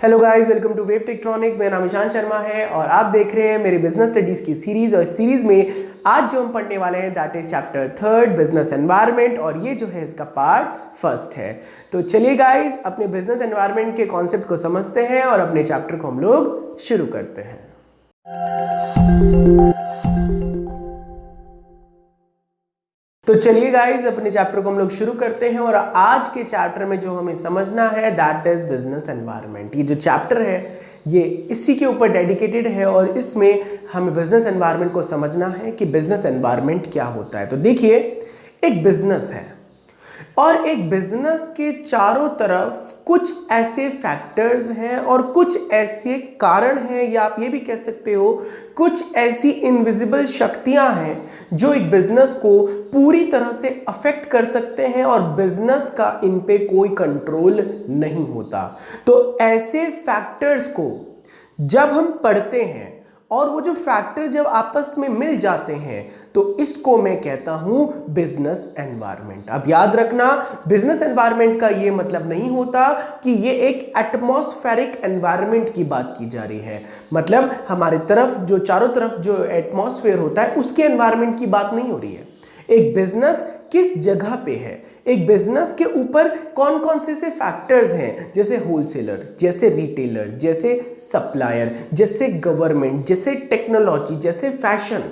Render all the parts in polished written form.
Hello guys, welcome to web Techtronics. मेरा नाम ईशान शर्मा है और आप देख रहे हैं मेरी बिजनेस स्टडीज की सीरीज। और इस सीरीज में आज जो हम पढ़ने वाले हैं that is chapter 3 business environment, और ये जो है इसका पार्ट फर्स्ट है। तो चलिए गाइस, अपने बिजनेस एनवायरनमेंट के कॉन्सेप्ट को समझते हैं और अपने चैप्टर को हम लोग शुरू करते हैं। तो चलिए गाइस, अपने चैप्टर को हम लोग शुरू करते हैं और आज के चैप्टर में जो हमें समझना है दैट इज बिजनेस एनवायरनमेंट। ये जो चैप्टर है ये इसी के ऊपर डेडिकेटेड है और इसमें हमें बिजनेस एनवायरनमेंट को समझना है कि बिजनेस एनवायरनमेंट क्या होता है। तो देखिए, एक बिजनेस है और एक बिजनेस के चारों तरफ कुछ ऐसे फैक्टर्स हैं और कुछ ऐसे कारण हैं, या आप ये भी कह सकते हो कुछ ऐसी इनविजिबल शक्तियां हैं जो एक बिजनेस को पूरी तरह से अफेक्ट कर सकते हैं और बिजनेस का इन पे कोई कंट्रोल नहीं होता। तो ऐसे फैक्टर्स को जब हम पढ़ते हैं और वो जो फैक्टर जब आपस में मिल जाते हैं तो इसको मैं कहता हूं बिजनेस एनवायरनमेंट। अब याद रखना, बिजनेस एनवायरनमेंट का ये मतलब नहीं होता कि ये एक एटमॉस्फेरिक एनवायरनमेंट की बात की जा रही है। मतलब हमारी तरफ जो चारों तरफ जो एटमॉस्फेयर होता है उसके एनवायरनमेंट की बात नहीं हो रही है। एक बिजनेस किस जगह पे है, एक बिजनेस के ऊपर कौन कौन से फैक्टर्स हैं, जैसे होलसेलर, जैसे रिटेलर, जैसे सप्लायर, जैसे गवर्नमेंट, जैसे टेक्नोलॉजी, जैसे फैशन।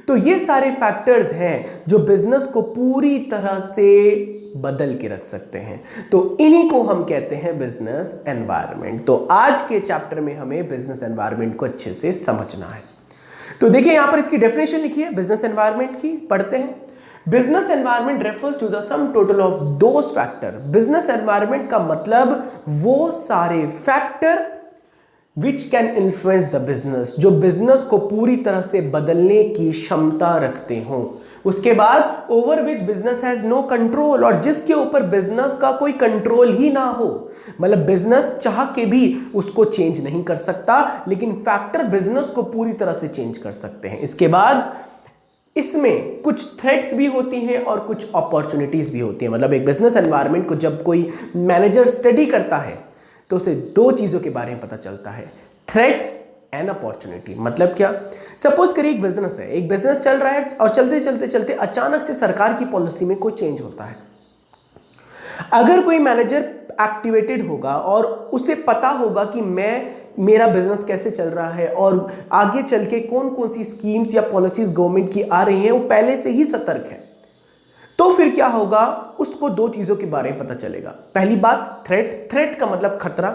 तो ये सारे फैक्टर्स हैं जो बिजनेस को पूरी तरह से बदल के रख सकते हैं। तो इन्हीं को हम कहते हैं बिजनेस एनवायरनमेंट। तो आज के चैप्टर में हमें बिजनेस एनवायरनमेंट को अच्छे से समझना है। तो देखिए, यहां पर इसकी डेफिनेशन लिखी है बिजनेस एनवायरनमेंट की, पढ़ते हैं। Business environment refers to the sum total of those factor. Business environment का मतलब वो सारे factor which can influence the business, जो बिजनेस को पूरी तरह से बदलने की क्षमता रखते हो। उसके बाद over which business has no control, और जिसके ऊपर बिजनेस का कोई कंट्रोल ही ना हो। मतलब बिजनेस चाह के भी उसको चेंज नहीं कर सकता, लेकिन फैक्टर बिजनेस को पूरी तरह से चेंज कर सकते हैं। इसके बाद इसमें कुछ थ्रेट्स भी होती हैं और कुछ अपॉर्चुनिटीज भी होती हैं। मतलब एक बिजनेस एनवायरनमेंट को जब कोई मैनेजर स्टडी करता है तो उसे दो चीजों के बारे में पता चलता है, थ्रेट्स एंड अपॉर्चुनिटी। मतलब क्या, सपोज करिए एक बिजनेस है, एक बिजनेस चल रहा है और चलते चलते चलते अचानक से सरकार की पॉलिसी में कोई चेंज होता है। अगर कोई मैनेजर एक्टिवेटेड होगा और उसे पता होगा कि मेरा बिजनेस कैसे चल रहा है और आगे चल के कौन कौन सी स्कीम्स या पॉलिसीज गवर्नमेंट की आ रही हैं, वो पहले से ही सतर्क है, तो फिर क्या होगा, उसको दो चीजों के बारे में पता चलेगा। पहली बात थ्रेट, थ्रेट का मतलब खतरा।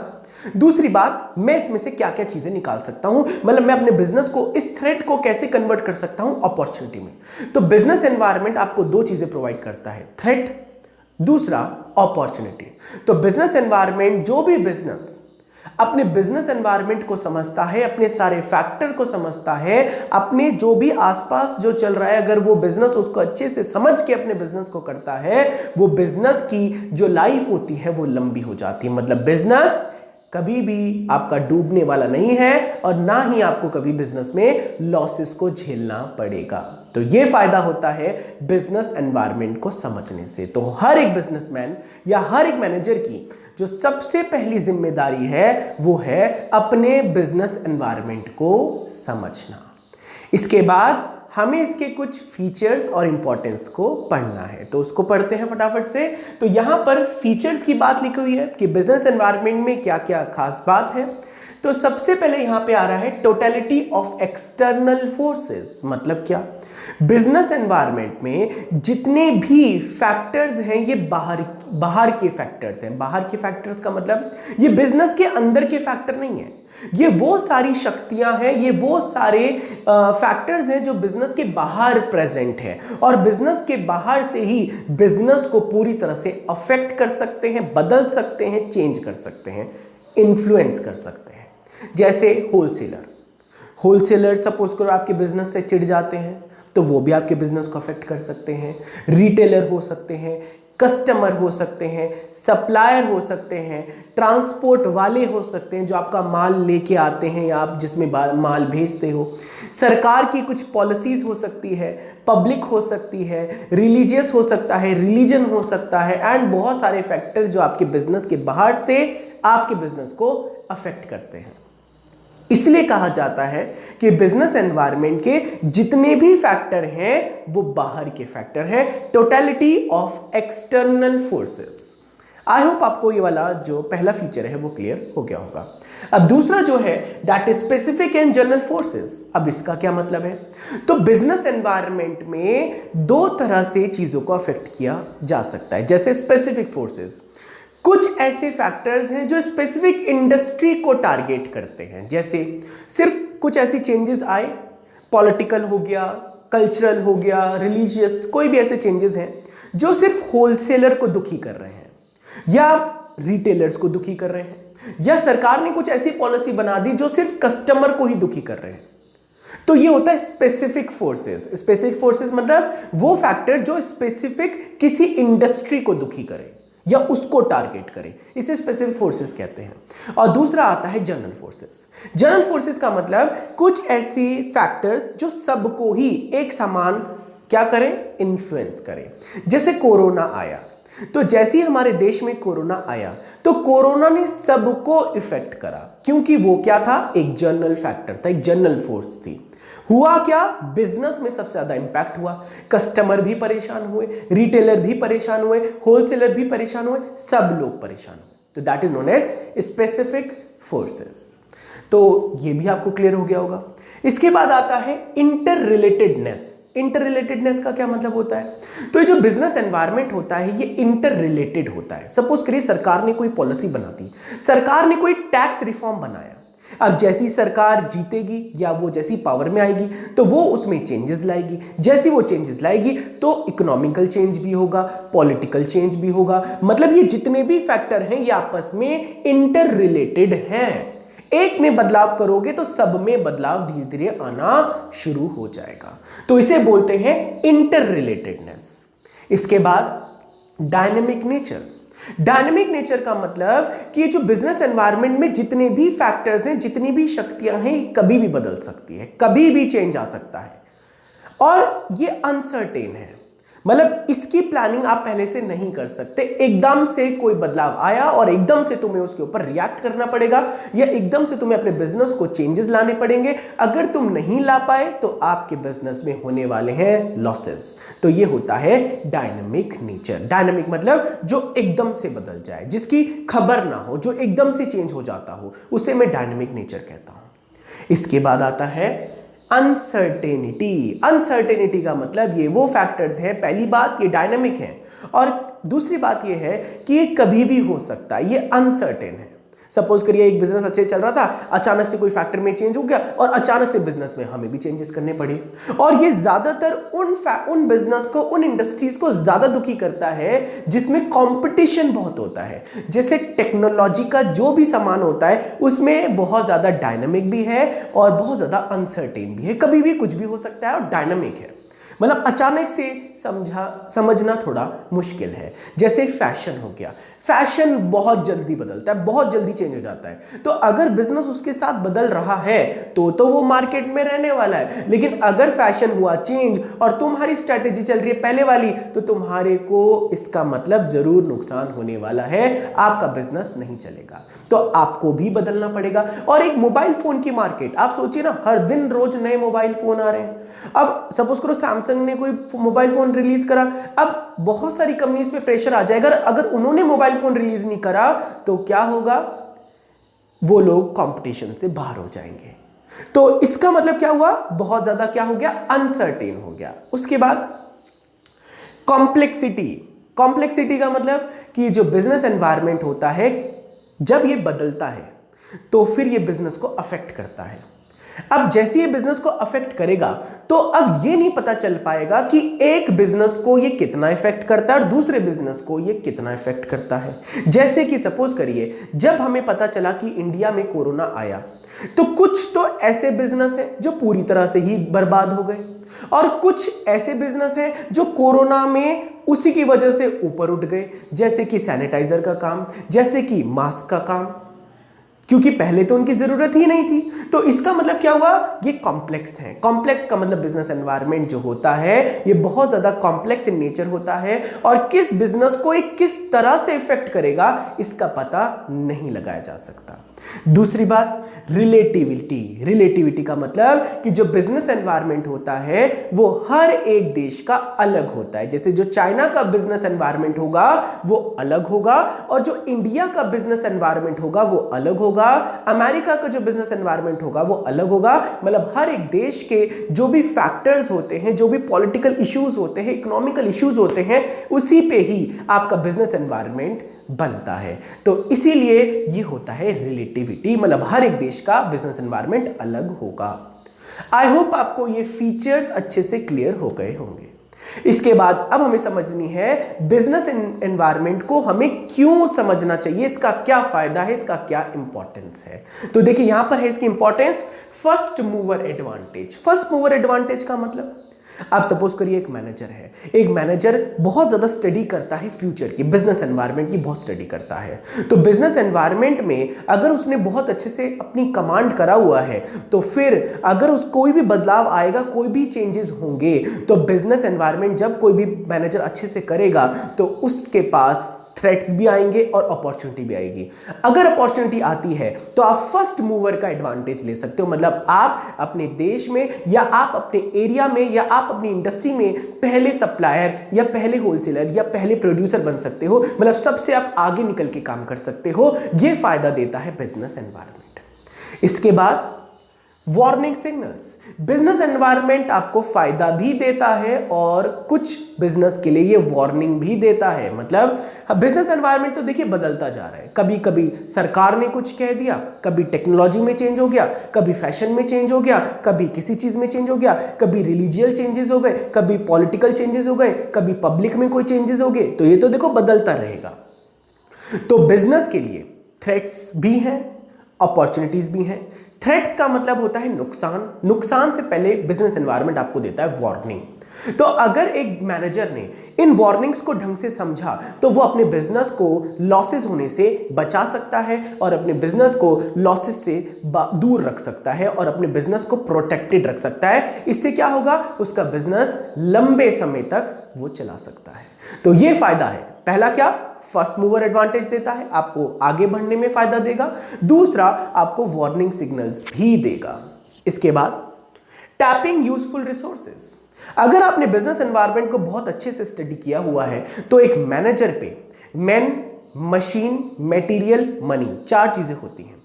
दूसरी बात, मैं इसमें से क्या क्या चीजें निकाल सकता हूं, मतलब मैं अपने बिजनेस को इस थ्रेट को कैसे कन्वर्ट कर सकता हूं अपॉर्चुनिटी में। तो बिजनेस एनवायरनमेंट आपको दो चीजें प्रोवाइड करता है, थ्रेट, दूसरा अपॉर्चुनिटी। तो बिजनेस एनवायरनमेंट, जो भी बिजनेस अपने बिजनेस एनवायरनमेंट को समझता है, अपने सारे फैक्टर को समझता है, अपने जो भी आसपास जो चल रहा है, अगर वो बिजनेस उसको अच्छे से समझ के अपने बिजनेस को करता है, वो बिजनेस की जो लाइफ होती है वो लंबी हो जाती है। मतलब बिजनेस कभी भी आपका डूबने वाला नहीं है और ना ही आपको कभी बिजनेस में लॉसेस को झेलना पड़ेगा। तो ये फायदा होता है बिजनेस एनवायरनमेंट को समझने से। तो हर एक बिजनेसमैन या हर एक मैनेजर की जो सबसे पहली जिम्मेदारी है वो है अपने बिजनेस एनवायरनमेंट को समझना। इसके बाद हमें इसके कुछ फीचर्स और इंपॉर्टेंस को पढ़ना है, तो उसको पढ़ते हैं फटाफट से। तो यहां पर फीचर्स की बात लिखी हुई है कि बिजनेस एनवायरनमेंट में क्या क्या खास बात है। तो सबसे पहले यहां पे आ रहा है टोटलिटी ऑफ एक्सटर्नल फोर्सेस। मतलब क्या, बिजनेस एनवायरनमेंट में जितने भी फैक्टर्स हैं ये बाहर के फैक्टर्स हैं। बाहर के फैक्टर्स का मतलब ये बिजनेस के अंदर के फैक्टर नहीं है, ये वो सारी शक्तियां हैं, ये वो सारे फैक्टर्स हैं जो बिजनेस के बाहर प्रेजेंट है और बिजनेस के बाहर से ही बिजनेस को पूरी तरह से अफेक्ट कर सकते हैं, बदल सकते हैं, चेंज कर सकते हैं, इन्फ्लुएंस कर सकते हैं। जैसे होलसेलर सपोज करो आपके बिजनेस से चिढ़ जाते हैं तो वो भी आपके बिजनेस को अफेक्ट कर सकते हैं। रिटेलर हो सकते हैं, कस्टमर हो सकते हैं, सप्लायर हो सकते हैं, ट्रांसपोर्ट वाले हो सकते हैं जो आपका माल लेके आते हैं या आप जिसमें माल भेजते हो, सरकार की कुछ पॉलिसीज हो सकती है, पब्लिक हो सकती है, रिलीजियस हो सकता है, रिलीजन हो सकता है, एंड बहुत सारे फैक्टर जो आपके बिजनेस के बाहर से आपके बिजनेस को अफेक्ट करते हैं। इसलिए कहा जाता है कि बिजनेस एनवायरनमेंट के जितने भी फैक्टर हैं वो बाहर के फैक्टर हैं, totality of external forces. I hope आपको ये वाला जो पहला फीचर है वो क्लियर हो गया होगा। अब दूसरा जो है that is specific and general forces. अब इसका क्या मतलब है? तो बिजनेस एनवायरनमेंट में दो तरह से चीजों को अफेक्ट किया जा सकता है। जैसे स्पेसिफिक फोर्सेस, कुछ ऐसे फैक्टर्स हैं जो स्पेसिफिक इंडस्ट्री को टारगेट करते हैं। जैसे सिर्फ कुछ ऐसी चेंजेस आए, पॉलिटिकल हो गया, कल्चरल हो गया, रिलीजियस, कोई भी ऐसे चेंजेस हैं जो सिर्फ होलसेलर को दुखी कर रहे हैं या रिटेलर्स को दुखी कर रहे हैं, या सरकार ने कुछ ऐसी पॉलिसी बना दी जो सिर्फ कस्टमर को ही दुखी कर रहे हैं, तो ये होता है स्पेसिफिक फोर्सेस। स्पेसिफिक फोर्सेस मतलब वो फैक्टर जो स्पेसिफिक किसी इंडस्ट्री को दुखी करे या उसको टारगेट करे, इसे स्पेसिफिक फोर्सेस कहते हैं। और दूसरा आता है जनरल फोर्सेस। जनरल फोर्सेस का मतलब कुछ ऐसी फैक्टर्स जो सबको ही एक समान क्या करें, इन्फ्लुएंस करें। जैसे कोरोना आया, तो जैसे ही हमारे देश में कोरोना आया तो कोरोना ने सबको इफेक्ट करा, क्योंकि वो क्या था, एक जनरल फैक्टर था, एक जनरल फोर्स थी। हुआ क्या, बिजनेस में सबसे ज्यादा इंपैक्ट हुआ, कस्टमर भी परेशान हुए, रिटेलर भी परेशान हुए, होलसेलर भी परेशान हुए, सब लोग परेशान हुए। तो that is known as specific forces. तो ये भी आपको क्लियर हो गया होगा। इसके बाद आता है इंटर रिलेटेडनेस। इंटर रिलेटेडनेस का क्या मतलब होता है? तो ये जो बिजनेस एनवायरनमेंट होता है ये इंटर रिलेटेड होता है। सपोज करिए सरकार ने कोई पॉलिसी बना दी, सरकार ने कोई टैक्स रिफॉर्म बनाया। अब जैसी सरकार जीतेगी या वो जैसी पावर में आएगी तो वो उसमें चेंजेस लाएगी। जैसी वो चेंजेस लाएगी तो इकोनॉमिकल चेंज भी होगा, पॉलिटिकल चेंज भी होगा। मतलब ये जितने भी फैक्टर हैं ये आपस में इंटर रिलेटेड हैं। एक में बदलाव करोगे तो सब में बदलाव धीरे धीरे आना शुरू हो जाएगा। तो इसे बोलते हैं इंटर रिलेटेडनेस। इसके बाद डायनेमिक नेचर। डायनेमिक नेचर का मतलब कि ये जो बिजनेस एनवायरनमेंट में जितने भी फैक्टर्स हैं, जितनी भी शक्तियां हैं, कभी भी बदल सकती है, कभी भी चेंज आ सकता है और ये अनसर्टेन है। मतलब इसकी प्लानिंग आप पहले से नहीं कर सकते। एकदम से कोई बदलाव आया और एकदम से तुम्हें उसके ऊपर रिएक्ट करना पड़ेगा या एकदम से तुम्हें अपने बिजनेस को चेंजेस लाने पड़ेंगे। अगर तुम नहीं ला पाए तो आपके बिजनेस में होने वाले हैं लॉसेस। तो ये होता है डायनामिक नेचर। डायनामिक मतलब जो एकदम से बदल जाए, जिसकी खबर ना हो, जो एकदम से चेंज हो जाता हो, उसे मैं डायनामिक नेचर कहता हूं। इसके बाद आता है अनसर्टेनिटी। अनसर्टेनिटी का मतलब ये वो फैक्टर्स हैं, पहली बात ये डायनामिक है और दूसरी बात ये है कि ये कभी भी हो सकता है, ये अनसर्टेन है। सपोज करिए एक बिजनेस अच्छे चल रहा था, अचानक से कोई फैक्टर में चेंज हो गया और अचानक से बिजनेस में हमें भी चेंजेस करने पड़े। और ये ज्यादातर उन बिजनेस को, उन इंडस्ट्रीज को ज्यादा दुखी करता है जिसमें कंपटीशन बहुत होता है। जैसे टेक्नोलॉजी का जो भी सामान होता है उसमें बहुत ज्यादा डायनामिक भी है और बहुत ज्यादा अनसर्टेन भी है, कभी भी कुछ भी हो सकता है और डायनामिक है। मतलब अचानक से समझना थोड़ा मुश्किल है। जैसे फैशन हो गया, फैशन बहुत जल्दी बदलता है, बहुत जल्दी चेंज हो जाता है। तो अगर बिजनेस उसके साथ बदल रहा है तो वो मार्केट में रहने वाला है। लेकिन अगर फैशन हुआ चेंज और तुम्हारी स्ट्रैटेजी चल रही है पहले वाली, तो तुम्हारे को इसका मतलब जरूर नुकसान होने वाला है, आपका बिजनेस नहीं चलेगा। तो आपको भी बदलना पड़ेगा। और एक मोबाइल फोन की मार्केट, आप सोचिए ना, हर दिन रोज नए मोबाइल फोन आ रहे हैं। अब सपोज करो सैमसंग ने कोई मोबाइल फोन रिलीज करा, अब बहुत सारी कंपनीज पे प्रेशर आ जाएगा। अगर उन्होंने मोबाइल फोन रिलीज नहीं करा तो क्या होगा, वो लोग कंपटीशन से बाहर हो जाएंगे। तो इसका मतलब क्या हुआ, बहुत ज्यादा क्या हो गया, अनसर्टेन हो गया। उसके बाद कॉम्प्लेक्सिटी। कॉम्प्लेक्सिटी का मतलब कि जो बिजनेस एनवायरनमेंट होता है जब ये बदलता है तो फिर ये बिजनेस को अफेक्ट करता है। अब जैसे ये बिजनेस को अफेक्ट करेगा तो अब ये नहीं पता चल पाएगा कि एक बिजनेस को ये कितना इफेक्ट करता है और दूसरे बिजनेस को ये कितना इफेक्ट करता है। जैसे कि सपोज करिए जब हमें पता चला कि इंडिया में कोरोना आया तो कुछ तो ऐसे बिजनेस हैं जो पूरी तरह से ही बर्बाद हो गए और कुछ ऐसे बिजनेस हैं जो कोरोना में उसी की वजह से ऊपर उठ गए। जैसे कि सैनिटाइजर का काम, जैसे कि मास्क का काम। क्योंकि पहले तो उनकी जरूरत ही नहीं थी। तो इसका मतलब क्या हुआ, ये कॉम्प्लेक्स है। कॉम्प्लेक्स का मतलब बिजनेस एनवायरनमेंट जो होता है ये बहुत ज्यादा कॉम्प्लेक्स इन नेचर होता है और किस बिजनेस को एक किस तरह से इफेक्ट करेगा इसका पता नहीं लगाया जा सकता। दूसरी बात, रिलेटिविटी। रिलेटिविटी का मतलब कि जो बिजनेस एनवायरनमेंट होता है वो हर एक देश का अलग होता है। जैसे जो चाइना का बिजनेस एनवायरनमेंट होगा वो अलग होगा और जो इंडिया का बिजनेस एनवायरनमेंट होगा वो अलग होगा, अमेरिका का जो बिजनेस एनवायरनमेंट होगा वो अलग होगा। मतलब हर एक देश के जो भी फैक्टर्स होते हैं, जो भी पॉलिटिकल इश्यूज होते हैं, इकोनॉमिकल इश्यूज होते हैं, उसी पे ही आपका बिजनेस एनवायरनमेंट बनता है। तो इसीलिए ये होता है रिलेटिविटी, मतलब हर एक देश का बिजनेस एनवायरनमेंट अलग होगा। आई होप आपको ये फीचर्स अच्छे से क्लियर हो गए होंगे। इसके बाद अब हमें समझनी है बिजनेस एनवायरनमेंट को हमें क्यों समझना चाहिए, इसका क्या फायदा है, इसका क्या इंपॉर्टेंस है। तो देखिए यहां पर है इसकी importance, first mover advantage. First mover advantage का मतलब, आप सपोज करिए एक मैनेजर है, एक मैनेजर बहुत ज्यादा स्टडी करता है फ्यूचर की, बिजनेस एनवायरनमेंट की बहुत स्टडी करता है। तो बिजनेस एनवायरनमेंट में अगर उसने बहुत अच्छे से अपनी कमांड करा हुआ है तो फिर अगर उस कोई भी बदलाव आएगा, कोई भी चेंजेस होंगे, तो बिजनेस एनवायरनमेंट जब कोई भी मैनेजर अच्छे से करेगा तो उसके पास थ्रेट्स भी आएंगे और अपॉर्चुनिटी भी आएगी। अगर अपॉर्चुनिटी आती है तो आप फर्स्ट मूवर का एडवांटेज ले सकते हो, मतलब आप अपने देश में या आप अपने एरिया में या आप अपनी इंडस्ट्री में पहले सप्लायर या पहले होलसेलर या पहले प्रोड्यूसर बन सकते हो, मतलब सबसे आप आगे निकल के काम कर सकते हो। यह फायदा देता है बिजनेस एनवायरनमेंट। इसके बाद वार्निंग सिग्नल्स। बिजनेस एनवायरनमेंट आपको फायदा भी देता है और कुछ बिजनेस के लिए ये वार्निंग भी देता है। मतलब बिजनेस एनवायरनमेंट तो देखिए बदलता जा रहा है, कभी कभी सरकार ने कुछ कह दिया, कभी टेक्नोलॉजी में चेंज हो गया, कभी फैशन में चेंज हो गया, कभी किसी चीज में चेंज हो गया, कभी रिलीजियल चेंजेस हो गए, कभी पॉलिटिकल चेंजेस हो गए, कभी पब्लिक में कोई चेंजेस हो गए। तो ये तो देखो बदलता रहेगा। तो बिजनेस के लिए थ्रेट्स भी हैं, अपॉर्चुनिटीज भी हैं। थ्रेट्स का मतलब होता है नुकसान। नुकसान से पहले बिजनेस एनवायरनमेंट आपको देता है वार्निंग। तो अगर एक मैनेजर ने इन वार्निंग्स को ढंग से समझा तो वो अपने बिजनेस को लॉसेस होने से बचा सकता है और अपने बिजनेस को लॉसेस से दूर रख सकता है और अपने बिजनेस को प्रोटेक्टेड रख सकता है। इससे क्या होगा, उसका बिजनेस लंबे समय तक वो चला सकता है। तो ये फायदा है। पहला क्या, फर्स्ट मूवर एडवांटेज देता है, आपको आगे बढ़ने में फायदा देगा। दूसरा, आपको वार्निंग सिग्नल्स भी देगा। इसके बाद टैपिंग यूजफुल रिसोर्सेज। अगर आपने बिजनेस एनवायरनमेंट को बहुत अच्छे से स्टडी किया हुआ है तो एक मैनेजर पे मैन, मशीन, मटेरियल, मनी, 4 चीजें होती हैं।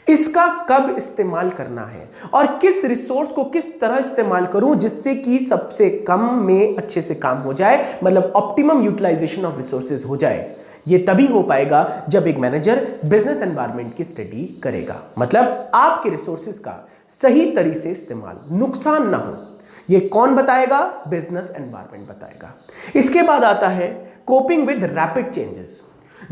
इसका कब इस्तेमाल करना है और किस रिसोर्स को किस तरह इस्तेमाल करूं जिससे कि सबसे कम में अच्छे से काम हो जाए, मतलब ऑप्टिमम यूटिलाइजेशन ऑफ रिसोर्सेज हो जाए। ये तभी हो पाएगा जब एक मैनेजर बिजनेस एनवायरनमेंट की स्टडी करेगा, मतलब आपके रिसोर्सेज का सही तरीके से इस्तेमाल, नुकसान ना हो। ये कौन बताएगा, बिजनेस एनवायरनमेंट बताएगा। इसके बाद आता है कोपिंग विद रैपिड चेंजेस।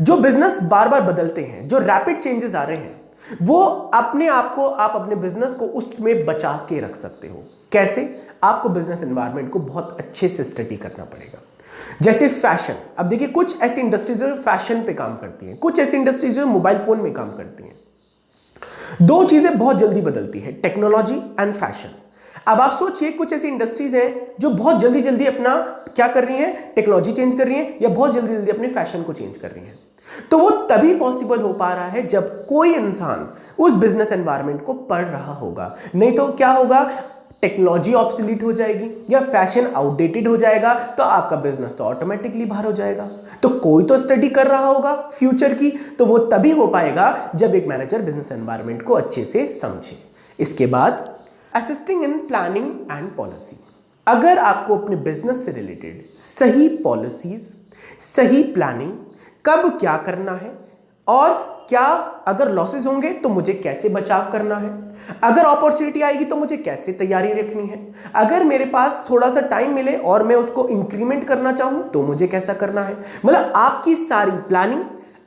जो बिजनेस बार बार बदलते हैं, जो रैपिड चेंजेस आ रहे हैं, वो अपने आप को, आप अपने बिजनेस को उसमें बचा के रख सकते हो। कैसे, आपको बिजनेस एनवायरनमेंट को बहुत अच्छे से स्टडी करना पड़ेगा। जैसे फैशन, अब देखिए कुछ ऐसी इंडस्ट्रीज जो फैशन पे काम करती हैं, कुछ ऐसी इंडस्ट्रीज जो मोबाइल फोन में काम करती हैं। 2 चीजें बहुत जल्दी बदलती है, टेक्नोलॉजी एंड फैशन। अब आप सोचिए कुछ ऐसी इंडस्ट्रीज हैं जो बहुत जल्दी जल्दी अपना क्या कर रही हैं, टेक्नोलॉजी चेंज कर रही हैं या बहुत जल्दी जल्दी अपने फैशन को चेंज कर रही हैं। तो वो तभी पॉसिबल हो पा रहा है जब कोई इंसान उस बिजनेस एनवायरनमेंट को पढ़ रहा होगा। नहीं तो क्या होगा, टेक्नोलॉजी ऑब्सोलीट हो जाएगी या फैशन आउटडेटेड हो जाएगा तो आपका बिजनेस तो ऑटोमेटिकली बाहर हो जाएगा। तो कोई तो स्टडी कर रहा होगा फ्यूचर की, तो वो तभी हो पाएगा जब एक मैनेजर बिजनेस एनवायरनमेंट को अच्छे से समझे। इसके बाद assisting in planning and policy. अगर आपको अपने बिजनेस से रिलेटेड सही पॉलिसीज, सही प्लानिंग, कब क्या करना है और क्या अगर लॉसेस होंगे तो मुझे कैसे बचाव करना है, अगर अपॉर्चुनिटी आएगी तो मुझे कैसे तैयारी रखनी है, अगर मेरे पास थोड़ा सा टाइम मिले और मैं उसको इंक्रीमेंट करना चाहूं तो मुझे कैसा करना है, मतलब आपकी सारी प्लानिंग,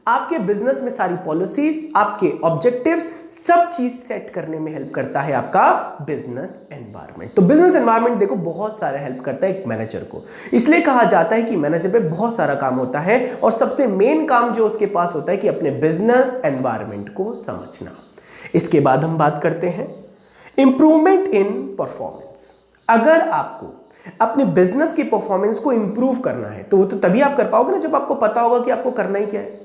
आपके बिजनेस में सारी पॉलिसीज, आपके ऑब्जेक्टिव्स, सब चीज सेट करने में हेल्प करता है आपका बिजनेस एनवायरनमेंट। तो बिजनेस एनवायरनमेंट देखो बहुत सारा हेल्प करता है एक मैनेजर को। इसलिए कहा जाता है कि मैनेजर पे बहुत सारा काम होता है और सबसे मेन काम जो उसके पास होता है कि अपने बिजनेस एनवायरनमेंट को समझना। इसके बाद हम बात करते हैं इंप्रूवमेंट इन परफॉर्मेंस। अगर आपको अपने बिजनेस की परफॉर्मेंस को इंप्रूव करना है तो वो तो तभी आप कर पाओगे ना जब आपको पता होगा कि आपको करना ही क्या है।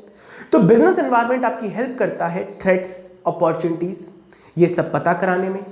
तो बिजनेस एनवायरनमेंट आपकी हेल्प करता है थ्रेट्स, अपॉर्चुनिटीज, ये सब पता कराने में,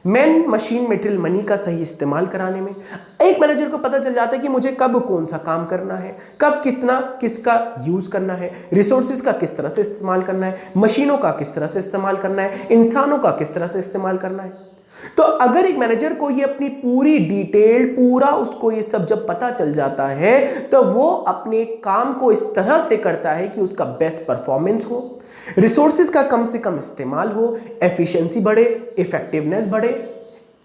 मैन मशीन मटेरियल मनी का सही इस्तेमाल कराने में। एक मैनेजर को पता चल जाता है कि मुझे कब कौन सा काम करना है, कब कितना किसका यूज करना है, रिसोर्सेज का किस तरह से इस्तेमाल करना है, मशीनों का किस तरह से इस्तेमाल करना है, इंसानों का किस तरह से इस्तेमाल करना है। तो अगर एक मैनेजर को ये अपनी पूरी डिटेल, पूरा उसको ये सब जब पता चल जाता है तो वो अपने काम को इस तरह से करता है कि उसका बेस्ट परफॉर्मेंस हो, रिसोर्सेज का कम से कम इस्तेमाल हो, एफिशिएंसी बढ़े, इफेक्टिवनेस बढ़े।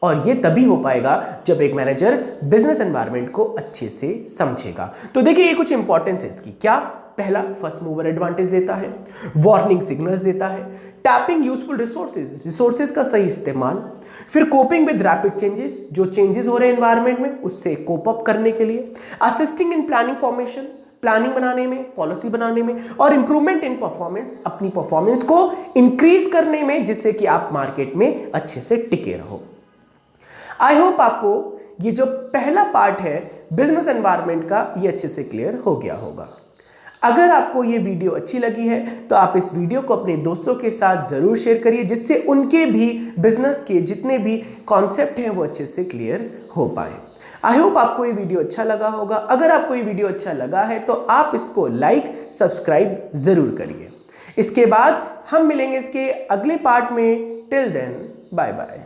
और ये तभी हो पाएगा जब एक मैनेजर बिजनेस एनवायरनमेंट को अच्छे से समझेगा। तो देखिए ये कुछ इंपॉर्टेंस है इसकी। क्या? पहला, फर्स्ट मूवर एडवांटेज देता है, वार्निंग सिग्नल्स देता है, टैपिंग यूजफुल रिसोर्सेज का सही इस्तेमाल, फिर कोपिंग विद रैपिड चेंजेस, जो चेंजेस हो रहे हैं एनवायरनमेंट में उससे कोप अप करने के लिए, assisting in planning formation, planning बनाने में, पॉलिसी बनाने में, और इंप्रूवमेंट इन परफॉर्मेंस, अपनी परफॉर्मेंस को इंक्रीज करने में जिससे कि आप मार्केट में अच्छे से टिके रहो। आई होप आपको ये जो पहला पार्ट है बिजनेस एनवायरनमेंट का ये अच्छे से क्लियर हो गया होगा। अगर आपको ये वीडियो अच्छी लगी है तो आप इस वीडियो को अपने दोस्तों के साथ जरूर शेयर करिए जिससे उनके भी बिजनेस के जितने भी कॉन्सेप्ट हैं वो अच्छे से क्लियर हो पाए। आई होप आपको ये वीडियो अच्छा लगा होगा। अगर आपको ये वीडियो अच्छा लगा है तो आप इसको लाइक, सब्सक्राइब जरूर करिए। इसके बाद हम मिलेंगे इसके अगले पार्ट में। Till then, bye bye.